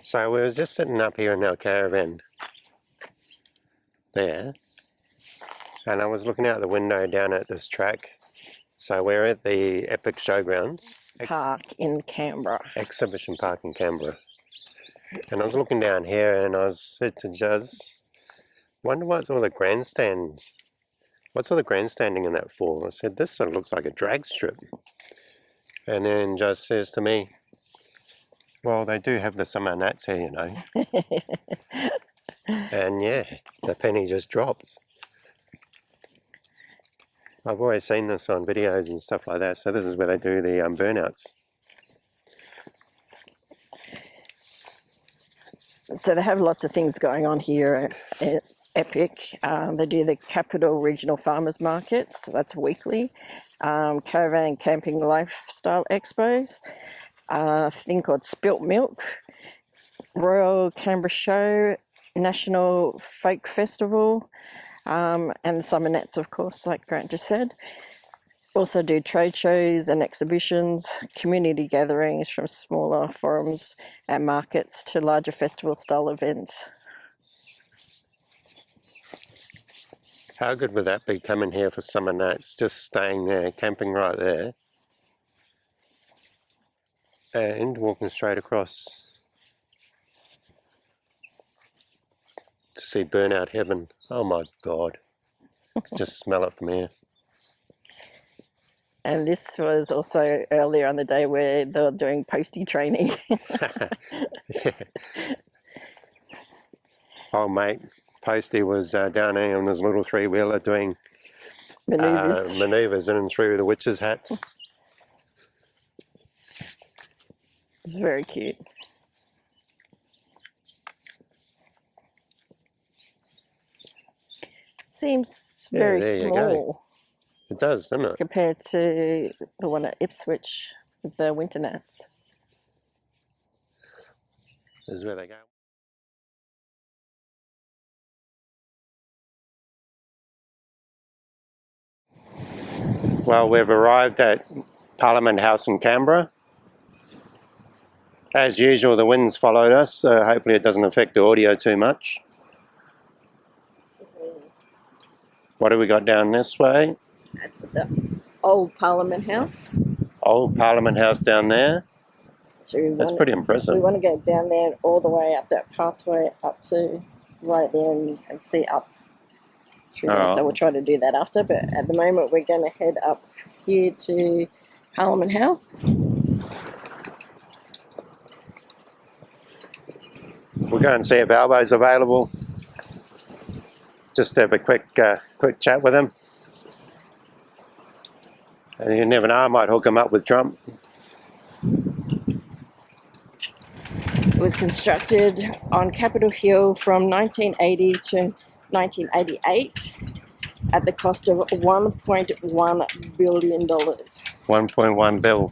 So we was just sitting up here in our caravan there, and I was looking out the window down at this track. So we're at the Epic Showgrounds Park in Canberra. Exhibition Park in Canberra. And I was looking down here and I said to Juz, wonder what's all the grandstands, what's all the grandstanding in that for? I said, this sort of looks like a drag strip. And then Juz says to me, well, they do have the summer gnats here, you know. And yeah, the penny just drops. I've always seen this on videos and stuff like that, so this is where they do the burnouts. So they have lots of things going on here at Epic. They do the Capital Regional Farmers Markets, so that's weekly. Caravan Camping Lifestyle Expos. A thing called Spilt Milk. Royal Canberra Show. National Folk Festival. And the Summer Nets, of course, like Grant just said. Also do trade shows and exhibitions, community gatherings from smaller forums and markets to larger festival-style events. How good would that be, coming here for summer nights, just staying there, camping right there, and walking straight across to see Burnout Heaven. Oh my God, just smell it from here. And this was also earlier on the day where they were doing postie training. Yeah. Oh mate, Posty was down here on his little three-wheeler doing manoeuvres in and through the witches' hats. It's very cute. Seems very small. It does, doesn't it? Compared to the one at Ipswich with the winter gnats. This is where they go. Well, we've arrived at Parliament House in Canberra. As usual, the wind's followed us, so hopefully it doesn't affect the audio too much. What do we got down this way? That's the old Parliament House. Old Parliament House down there. So that's pretty impressive. We want to go down there all the way up that pathway up to right there and see up through there. So we'll try to do that after, but at the moment we're going to head up here to Parliament House. We'll go and see if Albo's available. Just have a quick chat with him. And you never know, I might hook him up with Trump. It was constructed on Capitol Hill from 1980 to 1988 at the cost of $1.1 billion. 1.1 bill.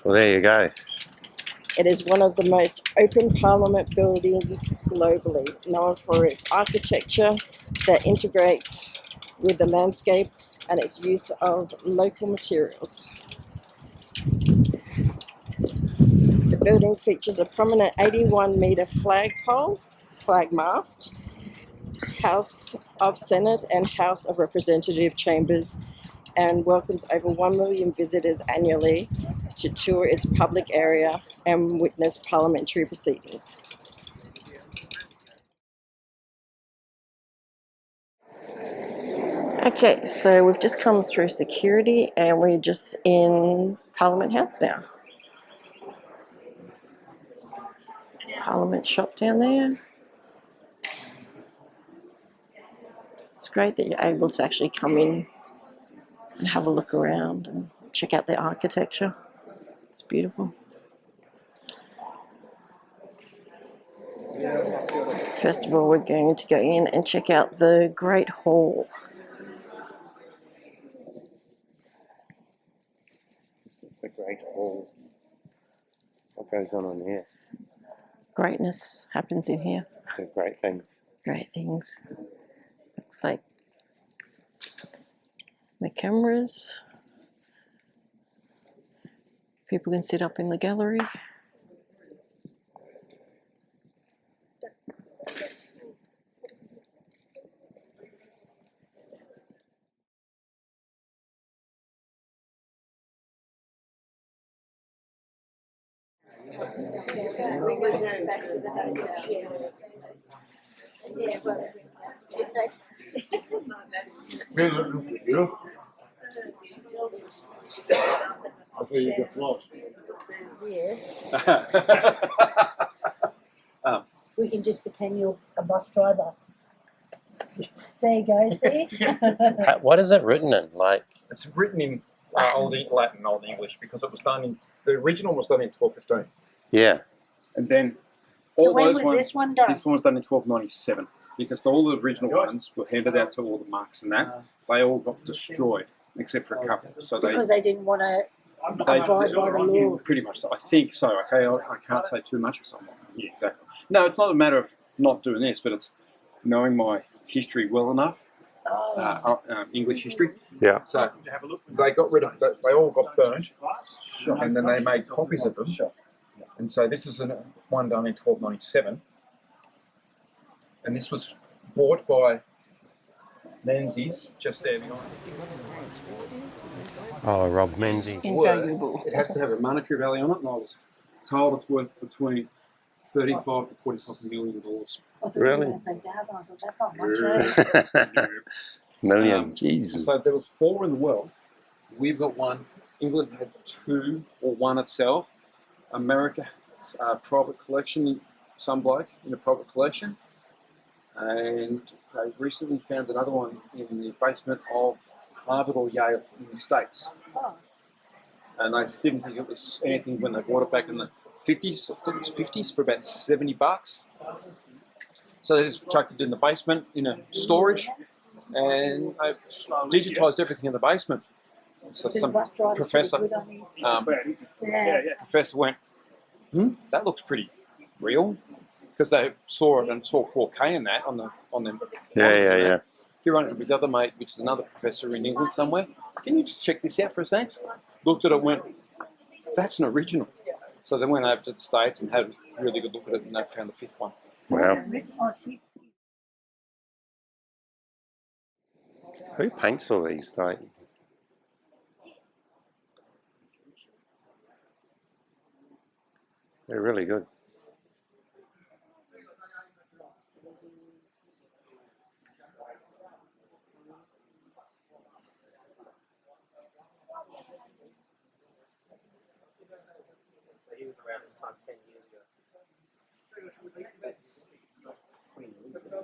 Well, there you go. It is one of the most open parliament buildings globally, known for its architecture that integrates with the landscape and its use of local materials. The building features a prominent 81-meter flag mast, House of Senate and House of Representative chambers, and welcomes over 1 million visitors annually to tour its public area and witness parliamentary proceedings. Okay, so we've just come through security and we're just in Parliament House now. Parliament shop down there. It's great that you're able to actually come in and have a look around and check out the architecture. It's beautiful. First of all, we're going to go in and check out the Great Hall. This is the Great Hall. What goes on here? Greatness happens in here. The great things. Great things. Looks like the cameras. People can sit up in the gallery. Yes. We can just pretend you're a bus driver. There you go, see? What is it written in? Like, It's written in Latin, Old English, because it was done in the original was done in 1215, yeah. and then So all when those was ones. this one done? This one was done in 1297 because all the original ones were handed out to all the monks, and that they all got destroyed except for a couple. So Because they didn't want to they abide by the law. pretty much. So. I think so. Okay, I can't say too much because I'm not. Yeah, exactly. No, it's not a matter of not doing this, but it's knowing my history well enough. English history. Yeah. So they got rid of. They all got burned, and then they made copies of them. And so this is one done in 1297, and this was bought by Menzies just there behind. Oh, Rob Menzies. Invaluable. It has to have a monetary value on it, and I was told it's worth between $35 to $45 million. Really? That's not much, eh? Million, Jesus. So there was 4 in the world. We've got 1. England had 2 or 1 itself. America, private collection, some bloke in a private collection. And they recently found another one in the basement of Harvard or Yale in the States. Oh. And they didn't think it was anything when they bought it back in the 50s. I think it was 50s for about $70. So they just chucked it in the basement in a storage, and they digitised everything in the basement. So some professor went, that looks pretty real, because they saw it and saw 4K in that on them. Yeah. He ran it with his other mate, which is another professor in England somewhere. Can you just check this out for a second? Looked at it and went, that's an original. So they went over to the States and had a really good look at it, and they found the 5th one. Wow. Who paints all these? Like, they're really good. He was around this time 10 years ago. That's Queen Elizabeth.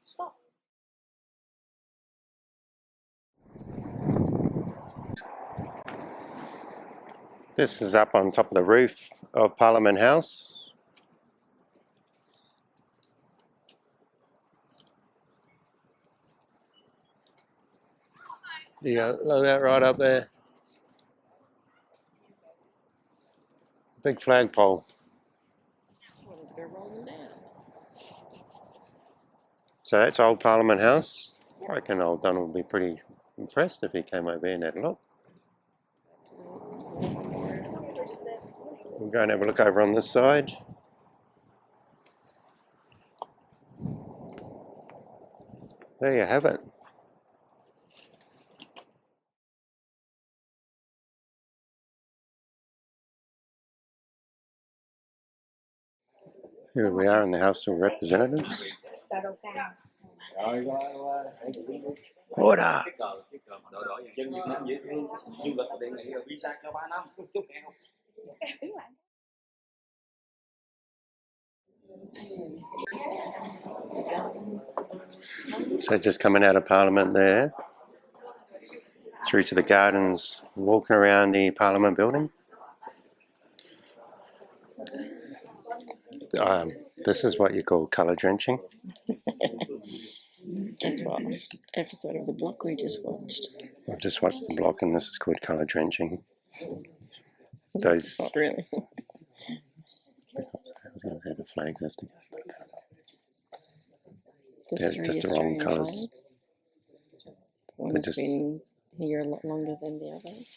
Stop. This is up on top of the roof of Parliament House. Yeah, look at that right up there. Big flagpole. So that's old Parliament House. I reckon old Don would be pretty impressed if he came over here and had a look. We'll go and have a look over on this side. There you have it. Here we are in the House of Representatives. Order! So just coming out of Parliament there, through to the gardens, walking around the Parliament building. This is what you call colour drenching. Guess what episode of The Block we just watched? I've just watched The Block, and this is called colour drenching. Those. Not really. I was going to say the flags have to go. The They're 3 just the wrong Australian colours. flags. One They're has just- been here a lot longer than the others.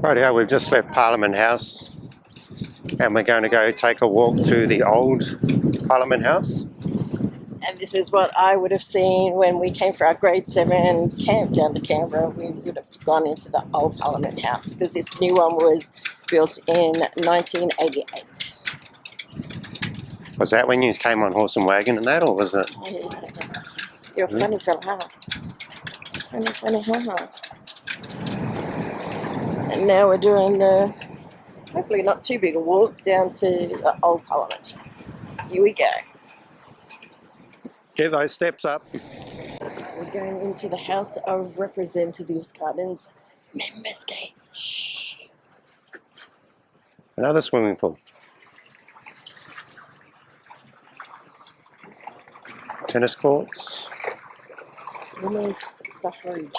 Rightio, we've just left Parliament House and we're going to go take a walk to the old Parliament House. And this is what I would have seen when we came for our grade 7 camp down to Canberra. We would have gone into the old Parliament House because this new one was built in 1988. Was that when you came on horse and wagon and that, or was it? You're a funny fella, huh? Funny, huh? And now we're doing the, hopefully not too big a walk, down to the old Parliament House. Here we go. Get those steps up. We're going into the House of Representatives Gardens Members Gate. Shh. Another swimming pool. Tennis courts. Women's suffrage.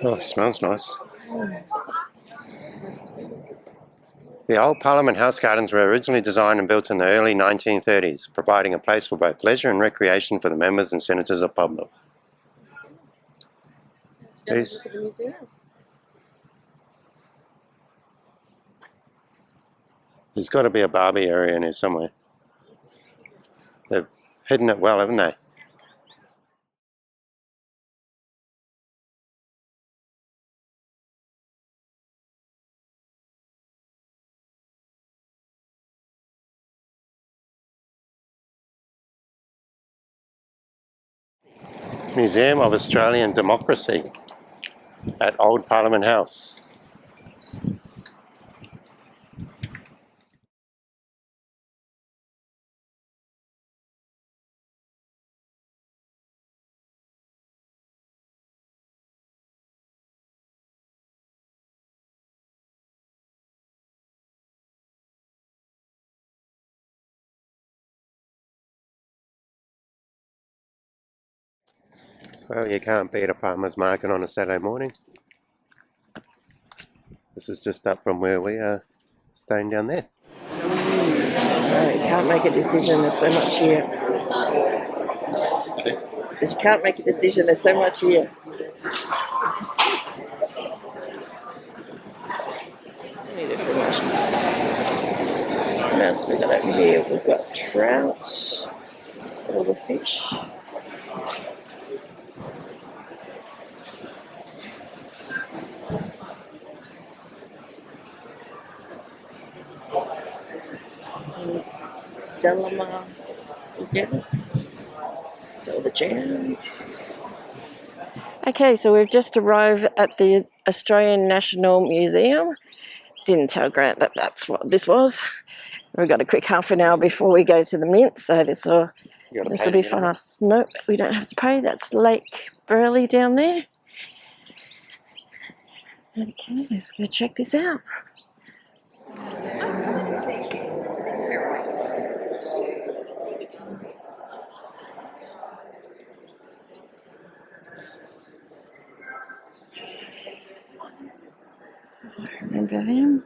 Oh, it smells nice. The old Parliament House gardens were originally designed and built in the early 1930s, providing a place for both leisure and recreation for the members and senators of Parliament. Let's go These- look at the museum. There's got to be a Barbie area in here somewhere. They've hidden it well, haven't they? Museum of Australian Democracy at Old Parliament House. Well, you can't beat a farmer's market on a Saturday morning. This is just up from where we are staying down there. No, you can't make a decision, there's so much here. Says you can't make a decision, there's so much here. Many different mushrooms. What else we got over here? We've got trout, all the fish. And Salama again. So the jams. Okay, so we've just arrived at the Australian National Museum. Didn't tell Grant that that's what this was. We've got a quick half an hour before we go to the Mint, so this will be fast. Nope, we don't have to pay. That's Lake Burleigh down there. Okay, let's go check this out. Remember them?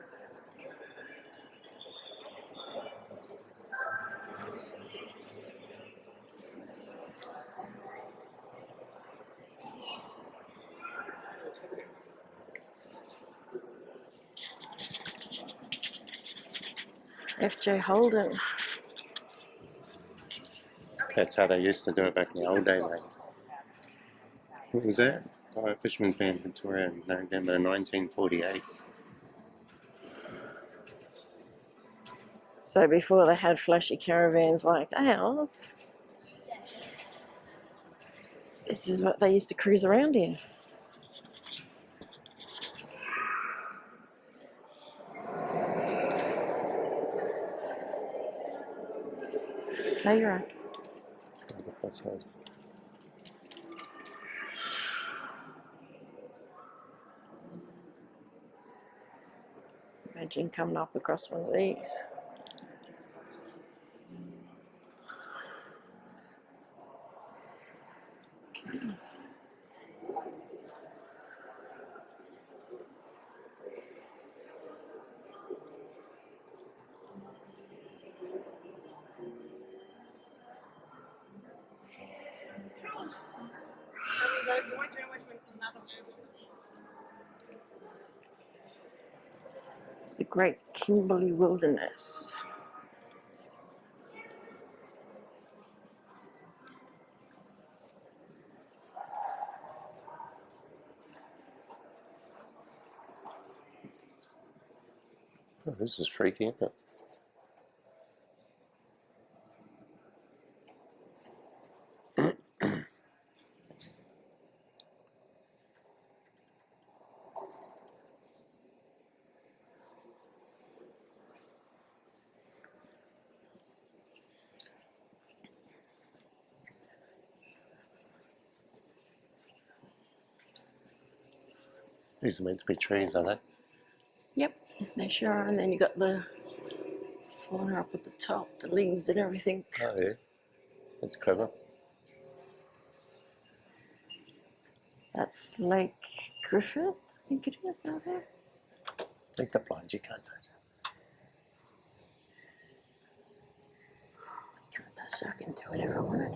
F.J. Holden. That's how they used to do it back in the old day, mate. What was that? Oh, Fisherman's Band Victoria in November 1948. So before they had flashy caravans like ours, this is what they used to cruise around in. No, you're right. Let's go to the first road. Imagine coming up across one of these. The Great Kimberley Wilderness. Oh, this is freaky, isn't it? These are meant to be trees, are they? Yep, they sure are. And then you got the fauna up at the top, the leaves and everything. Oh, yeah. That's clever. That's Lake Griffith, I think it is out there. I think they're blind, you can't touch it. I can't touch it, I can do whatever I want to do.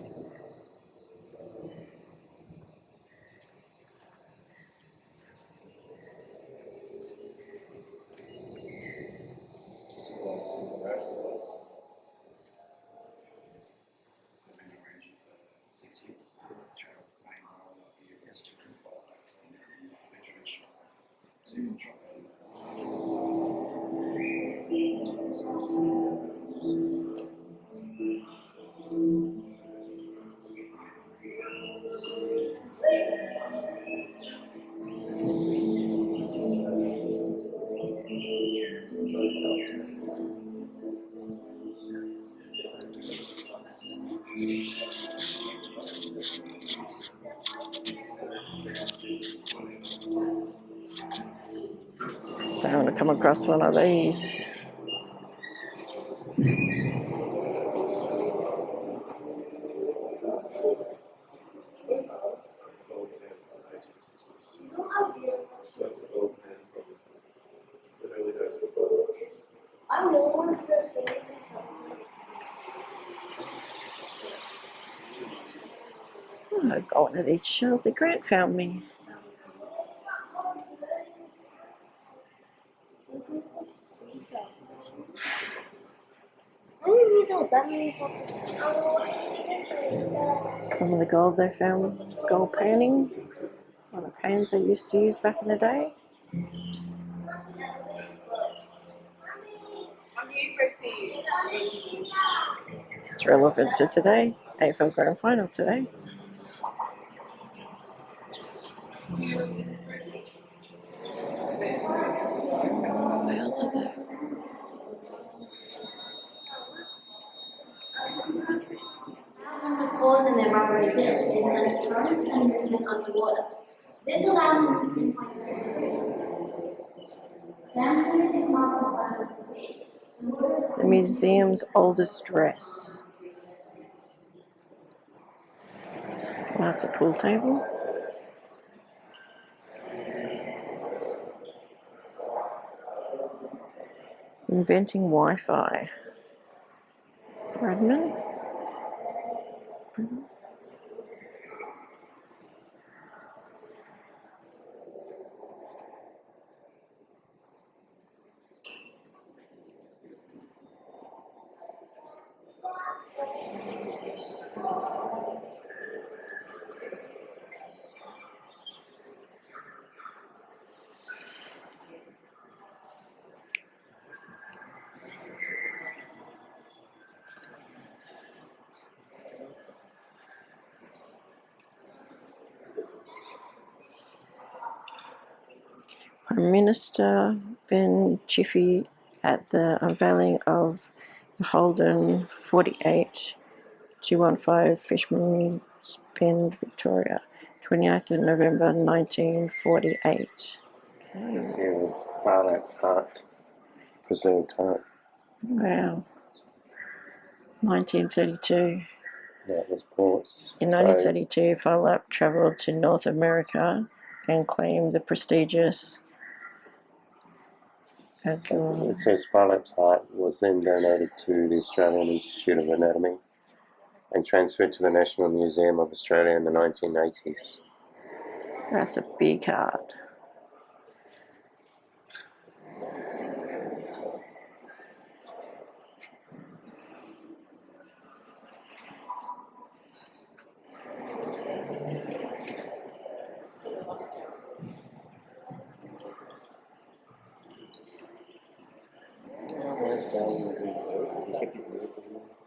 Don't want to come across one of these. Oh, I got one of these shells that Grant found me. Some of the gold they found, gold panning, one of the pans they used to use back in the day. It's relevant to today, AFL Grand Final today. Thousands of pores in their rubbery bit can sense currents and movement underwater. This allows them to pinpoint areas. Downstream in Marble Street, The museum's oldest dress. Well, that's a pool table. Inventing Wi-Fi. Redmond. Prime Minister Ben Chiffy at the unveiling of the Holden 48-215 Fisherman's Bend, Victoria, 28th of November 1948. This here was Farlap's heart, preserved heart. Wow. 1932. That was Port's. In 1932, Farlap travelled to North America and claimed the prestigious It says Farlap's heart was then donated to the Australian Institute of Anatomy and transferred to the National Museum of Australia in the 1980s. That's a big heart. standing in the green grove. He kept his miracles in.